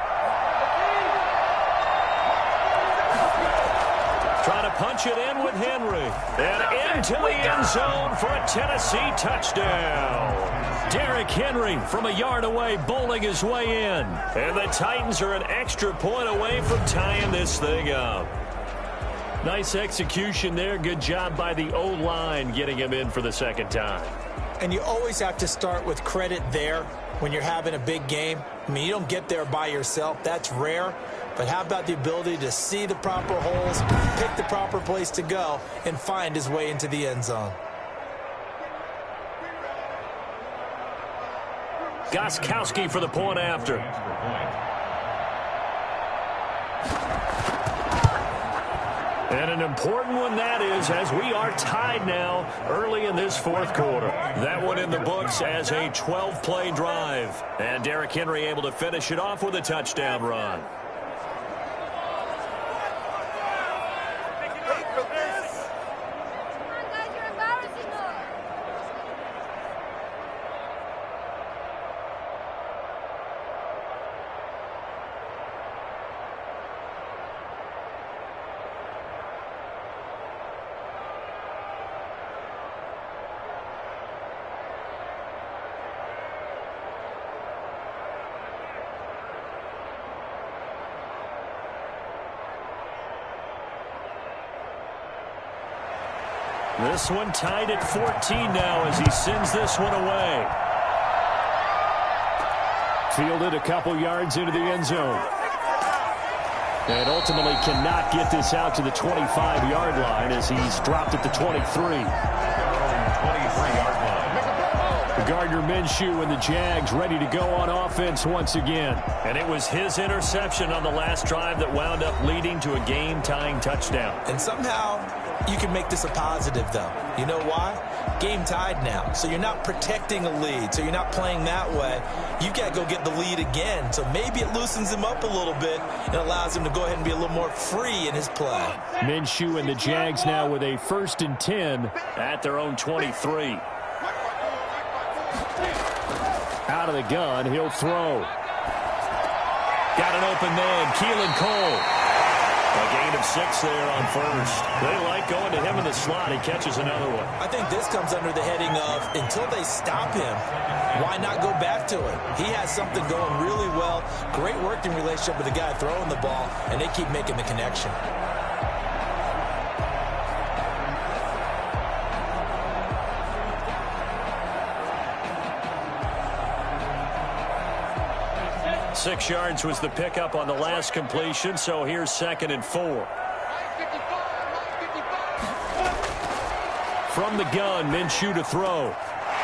Trying to punch it in with Henry. And into the end zone for a Tennessee touchdown. Derrick Henry from a yard away bowling his way in. And the Titans are an extra point away from tying this thing up. Nice execution there. Good job by the O-line getting him in for the second time. And you always have to start with credit there when you're having a big game. I mean, you don't get there by yourself. That's rare. But how about the ability to see the proper holes, pick the proper place to go, and find his way into the end zone? Gostkowski for the point after. And an important one that is, as we are tied now early in this fourth quarter. That one in the books as a 12-play drive. And Derrick Henry able to finish it off with a touchdown run. This one tied at 14 now as he sends this one away. Fielded a couple yards into the end zone. And ultimately cannot get this out to the 25-yard line as he's dropped at the 23. 23-yard line. Gardner Minshew and the Jags ready to go on offense once again. And it was his interception on the last drive that wound up leading to a game-tying touchdown. And somehow you can make this a positive, though. You know why? Game tied now. So you're not protecting a lead. So you're not playing that way. You've got to go get the lead again. So maybe it loosens him up a little bit and allows him to go ahead and be a little more free in his play. Minshew and the Jags now with a 1st and 10 at their own 23. Out of the gun, he'll throw. Got an open man, Keelan Cole. A gain of 6 there on first. They like going to him in the slot. He catches another one. I think this comes under the heading of until they stop him, why not go back to it? He has something going really well. Great working relationship with the guy throwing the ball, and they keep making the connection. Six yards was the pickup on the last completion, so here's 2nd and 4. From the gun, Minshew to throw.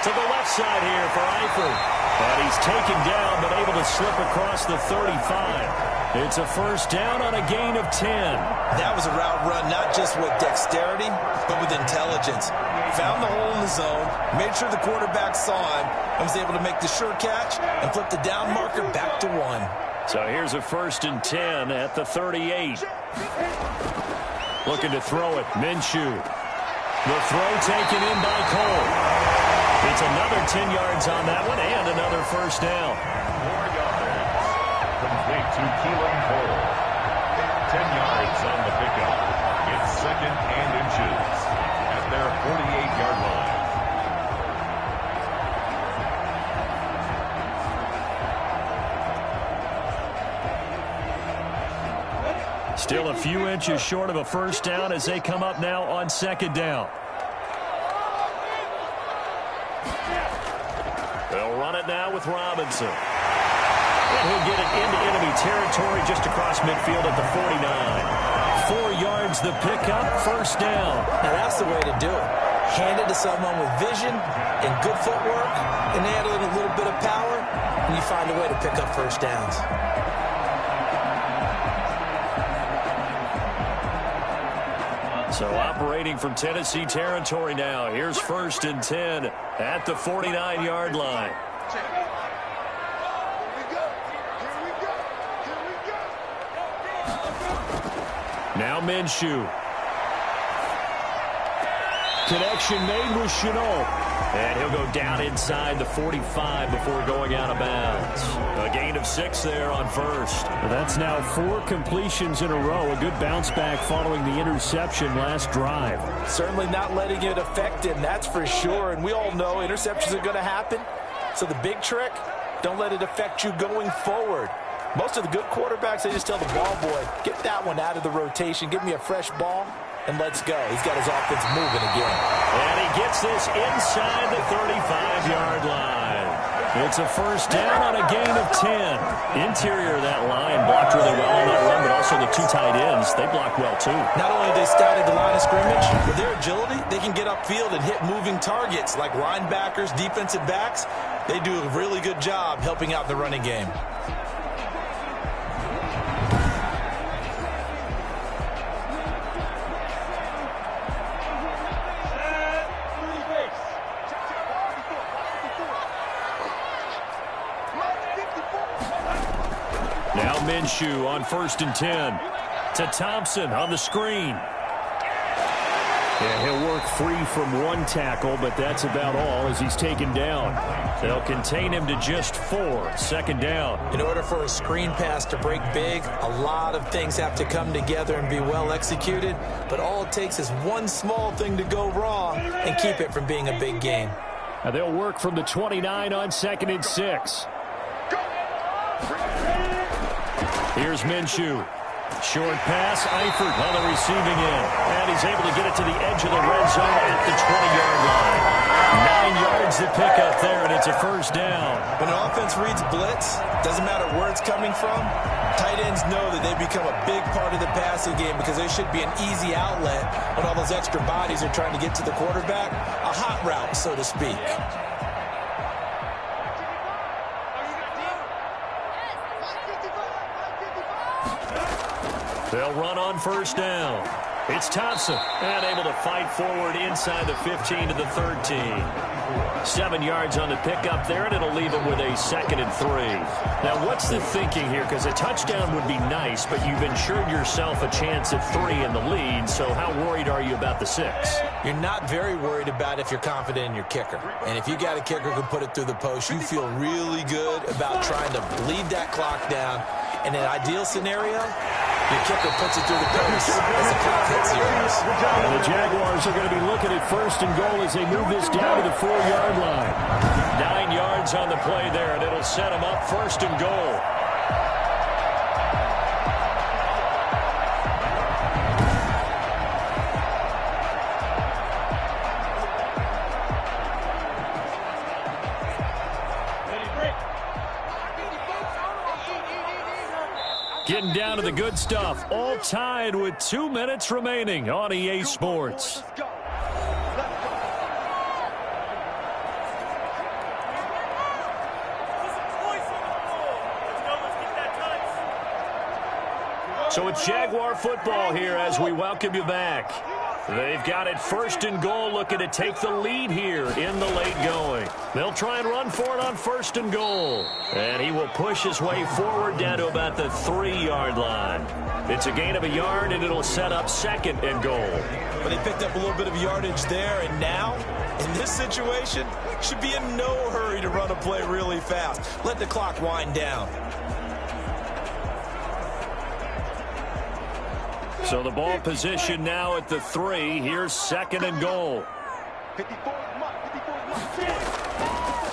To the left side here for Eifert. And he's taken down, but able to slip across the 35. It's a first down on a gain of 10. That was a route run, not just with dexterity, but with intelligence. Found the hole in the zone, made sure the quarterback saw him, and was able to make the sure catch and flip the down marker back to 1. So here's a 1st and 10 at the 38. Looking to throw it, Minshew. The throw taken in by Cole. It's another 10 yards on that one and another first down. 4 yards. Complete to Keelan Cole. 10 yards on the pickup. It's 2nd and inches at their 48-yard line. Still a few inches short of a first down as they come up now on 2nd down. They'll run it now with Robinson. And he'll get it into enemy territory just across midfield at the 49. 4 yards the pickup, first down. Now that's the way to do it. Hand it to someone with vision and good footwork, and add in a little bit of power, and you find a way to pick up first downs. So operating from Tennessee territory now. Here's 1st and 10 at the 49-yard line. Now Minshew. Connection made with Chenault. And he'll go down inside the 45 before going out of bounds. A gain of 6 there on first. Well, that's now 4 completions in a row. A good bounce back following the interception last drive. Certainly not letting it affect him, that's for sure. And we all know interceptions are going to happen. So the big trick, don't let it affect you going forward. Most of the good quarterbacks, they just tell the ball boy, get that one out of the rotation, give me a fresh ball, and let's go. He's got his offense moving again. And he gets this inside the 35-yard line. It's a first down on a gain of 10. Interior of that line blocked really well on that run, but also the 2 tight ends, they blocked well too. Not only do they stagger the line of scrimmage, with their agility, they can get upfield and hit moving targets like linebackers, defensive backs. They do a really good job helping out the running game. Now Minshew on 1st and 10 to Thompson on the screen. Yeah, he'll work free from 1 tackle, but that's about all as he's taken down. They'll contain him to just 4. 2nd down. In order for a screen pass to break big, a lot of things have to come together and be well executed, but all it takes is one small thing to go wrong and keep it from being a big gain. Now they'll work from the 29 on 2nd and 6. Here's Minshew. Short pass, Eifert on the receiving end. And he's able to get it to the edge of the red zone at the 20-yard line. 9 yards to pick up there, and it's a first down. When an offense reads blitz, doesn't matter where it's coming from, tight ends know that they become a big part of the passing game because there should be an easy outlet when all those extra bodies are trying to get to the quarterback. A hot route, so to speak. They'll run on first down. It's Thompson, and able to fight forward inside the 15 to the 13. 7 yards on the pickup there, and it'll leave him with a 2nd and 3. Now, what's the thinking here? Because a touchdown would be nice, but you've ensured yourself a chance at 3 in the lead, so how worried are you about the 6? You're not very worried about if you're confident in your kicker. And if you got a kicker who can put it through the post, you feel really good about trying to bleed that clock down. In an ideal scenario, your kicker puts it through the post as the clock hits 0. And the Jaguars are going to be looking at 1st and goal as they move this down to the 4-yard line. 9 yards on the play there, and it'll set them up 1st and goal. Getting down to the good stuff, all tied with 2 minutes remaining on EA Sports. So it's Jaguar football here as we welcome you back. They've got it 1st and goal, looking to take the lead here in the late going. They'll try and run for it on 1st and goal. And he will push his way forward down to about the 3-yard line. It's a gain of a yard, and it'll set up 2nd and goal. But he picked up a little bit of yardage there, and now, in this situation, should be in no hurry to run a play really fast. Let the clock wind down. So the ball position now at the 3. Here's 2nd and goal.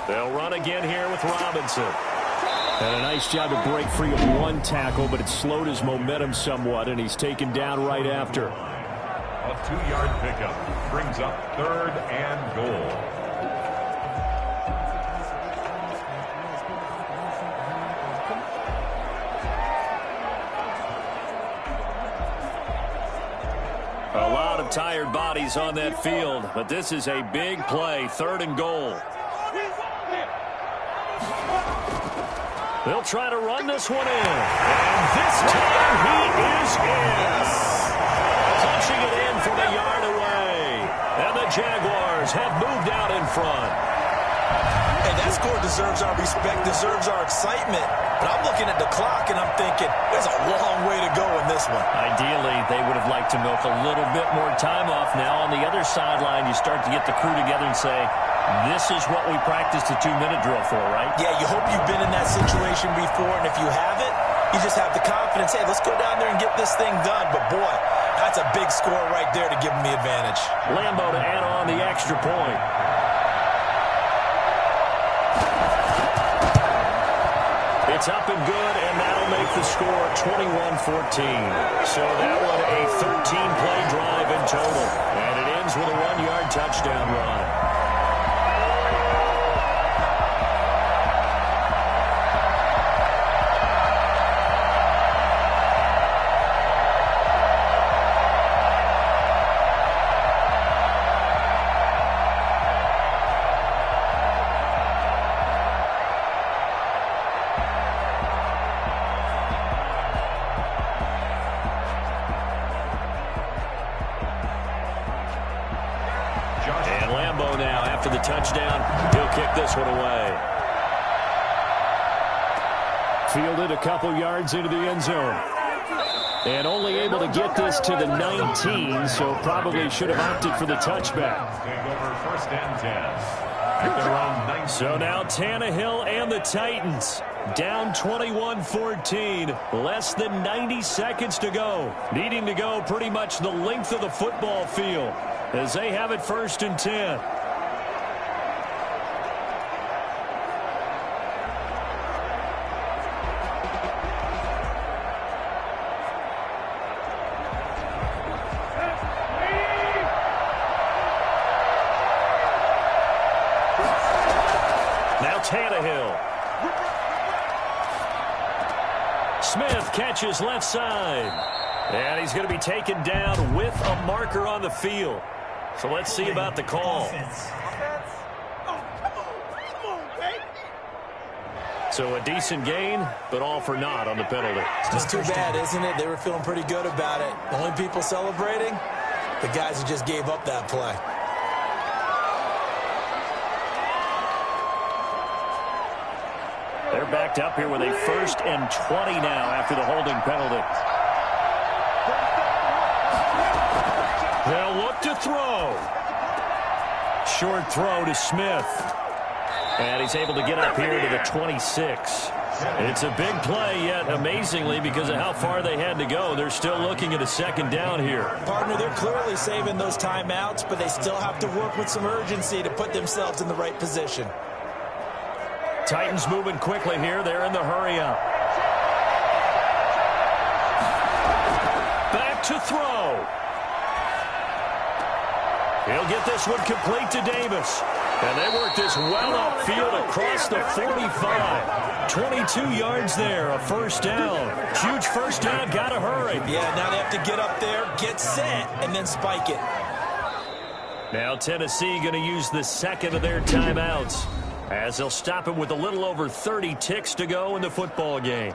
They'll run again here with Robinson. And a nice job to break free of 1 tackle, but it slowed his momentum somewhat, and he's taken down right after. A 2-yard pickup brings up 3rd and goal. A lot of tired bodies on that field, but this is a big play, 3rd and goal. They'll try to run this one in, and this time he is in. Punching it in from a yard away, and the Jaguars have moved out in front. And that score deserves our respect, deserves our excitement. But I'm looking at the clock, and I'm thinking, there's a long way to go in this one. Ideally, they would have liked to milk a little bit more time off. Now, on the other sideline, you start to get the crew together and say, this is what we practiced a 2-minute drill for, right? Yeah, you hope you've been in that situation before, and if you haven't, you just have the confidence, hey, let's go down there and get this thing done. But, boy, that's a big score right there to give them the advantage. Lambeau to add on the extra point. It's up and good, and that'll make the score 21-14. So that one a 13-play drive in total. And it ends with a 1-yard touchdown run. And Lambeau now, after the touchdown, he'll kick this one away. Fielded a couple yards into the end zone. And only able to get this to the 19, so probably should have opted for the touchback. First and 10. At their own 19. So now Tannehill and the Titans down 21-14. Less than 90 seconds to go. Needing to go pretty much the length of the football field as they have it first and 10. Now Tannehill. Smith catches left side. And he's going to be taken down with a marker on the field. So let's see about the call. So a decent gain, but all for naught on the penalty. It's just too bad, isn't it? They were feeling pretty good about it. The only people celebrating, the guys who just gave up that play. They're backed up here with a 1st and 20 now after the holding penalty. They'll look to throw. Short throw to Smith. And he's able to get up here to the 26. It's a big play, yet amazingly, because of how far they had to go, they're still looking at a 2nd down here. Partner, they're clearly saving those timeouts, but they still have to work with some urgency to put themselves in the right position. Titans moving quickly here. They're in the hurry-up. Back to throw. He'll get this one complete to Davis. And they work this well upfield across the 45. 22 yards there, a 1st down. Huge 1st down, got to hurry. Yeah, now they have to get up there, get set, and then spike it. Now Tennessee going to use the 2nd of their timeouts, as they'll stop it with a little over 30 ticks to go in the football game.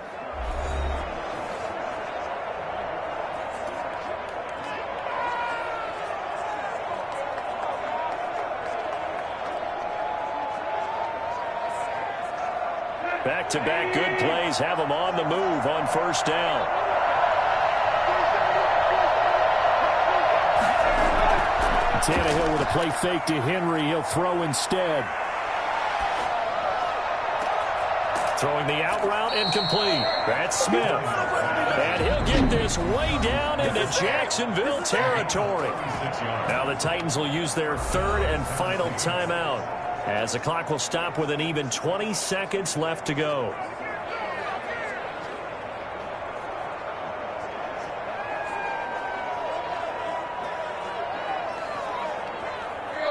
Back-to-back good plays have them on the move on 1st down. Tannehill with a play fake to Henry. He'll throw instead. Throwing the out route incomplete. That's Smith. And he'll get this way down into Jacksonville territory. Now the Titans will use their 3rd and final timeout, as the clock will stop with an even 20 seconds left to go.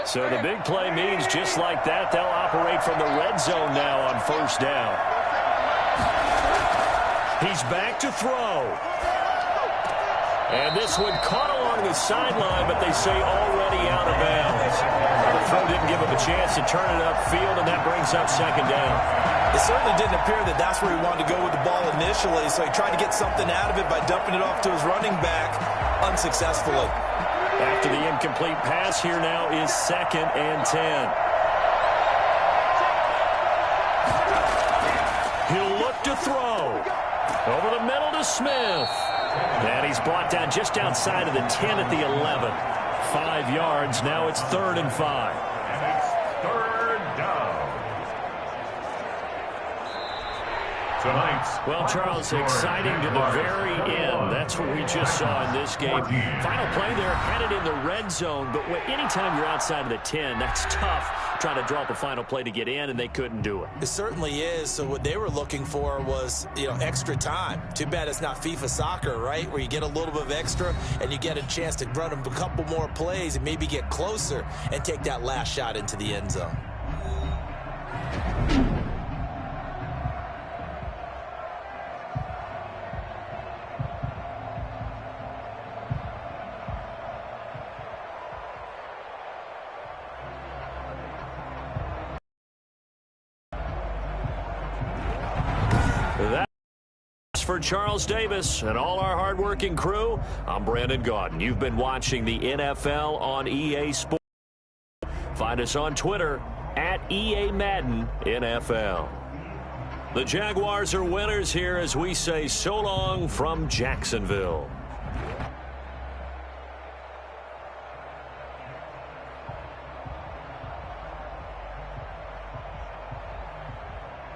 So the big play means just like that, they'll operate from the red zone now on 1st down. He's back to throw. And this one caught along the sideline, but they say already out of bounds. The throw didn't give him a chance to turn it upfield, and that brings up 2nd down. It certainly didn't appear that that's where he wanted to go with the ball initially, so he tried to get something out of it by dumping it off to his running back unsuccessfully. After the incomplete pass, here now is 2nd and 10. He'll look to throw. Over the middle to Smith. And he's brought down just outside of the 10 at the 11. 5 yards. Now it's 3rd and 5. And it's 3rd down. Tonight's Well, Charles, exciting to the very end. That's what we just saw in this game. Final play there, headed in the red zone. But anytime you're outside of the 10, that's tough trying to draw up a final play to get in, and they couldn't do it. It certainly is. So what they were looking for was, extra time. Too bad it's not FIFA soccer, right, where you get a little bit of extra and you get a chance to run a couple more plays and maybe get closer and take that last shot into the end zone. That's for Charles Davis and all our hardworking crew. I'm Brandon Gaudin. You've been watching the NFL on EA Sports. Find us on Twitter at EA Madden NFL. The Jaguars are winners here as we say so long from Jacksonville.